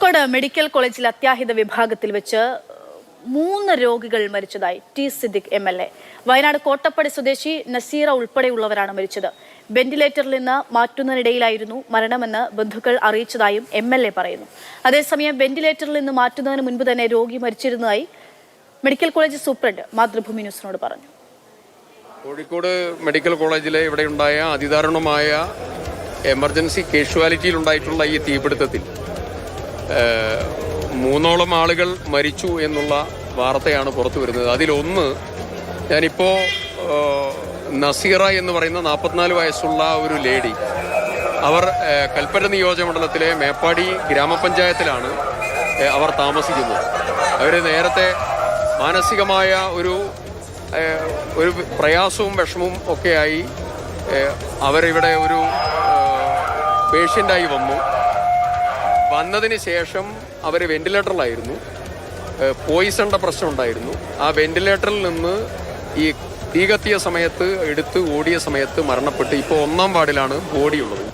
Kozhikode medical കോളേജിൽ അത്യാഹിത വിഭാഗത്തിൽ വെച്ച് 3 രോഗികൾ മരിച്ചതായി ടി സിദ്ദിഖ് MLA. വയനാട് കോട്ടപ്പടി സ്വദേശി നസീറ ഉൾപ്പെടെയുള്ളവരാണ് മരിച്ചത്. വെന്റിലേറ്ററിൽ നിന്ന് മാറ്റുന്നതിനിടയിലായിരുന്നു മരണമെന്ന് ബന്ധുക്കൾ അറിയിച്ചതായും MLA പറയുന്നു. അതേസമയം വെന്റിലേറ്ററിൽ നിന്ന് മാറ്റുന്നതിന് മുൻപ് തന്നെ രോഗി മരിച്ചിരുന്നതായി മെഡിക്കൽ കോളേജ് സൂപ്രണ്ട് മാതൃഭൂമി ന്യൂസിനോട് പറഞ്ഞു. കോഴിക്കോട് മെഡിക്കൽ കോളേജിലെ ഇവിടെയുണ്ടായ അതിദാരുണമായ എമർജൻസി കാഷ്വാലിറ്റിയിൽ ഉണ്ടായിട്ടുള്ള ഈ തീപിടുത്തത്തിൽ 3ഓളം ആളുകൾ മരിച്ചു എന്നുള്ള വാർത്തയാണ് പുറത്തു വരുന്നത്. അതിലൊന്ന് ഞാനിപ്പോൾ നസീറ എന്ന് പറയുന്ന 44 വയസ്സുള്ള ഒരു ലേഡി. അവർ കൽപ്പറ്റ നിയോജകമണ്ഡലത്തിലെ മേപ്പാടി ഗ്രാമപഞ്ചായത്തിലാണ് അവർ താമസിക്കുന്നത്. അവർ നേരത്തെ മാനസികമായ ഒരു പ്രയാസവും വിഷമവും ഒക്കെയായി അവരിവിടെ ഒരു പേഷ്യൻ്റായി വന്നതിന് ശേഷം അവർ വെന്റിലേറ്ററിലായിരുന്നു. പോയിസണിൻ്റെ പ്രശ്നം ഉണ്ടായിരുന്നു. ആ വെന്റിലേറ്ററിൽ നിന്ന് ഈ തീ കത്തിയ സമയത്ത് എടുത്ത് ഓടിയ സമയത്ത് മരണപ്പെട്ട് ഇപ്പോൾ 1-ാം വാർഡിലാണ് ബോഡിയുള്ളത്.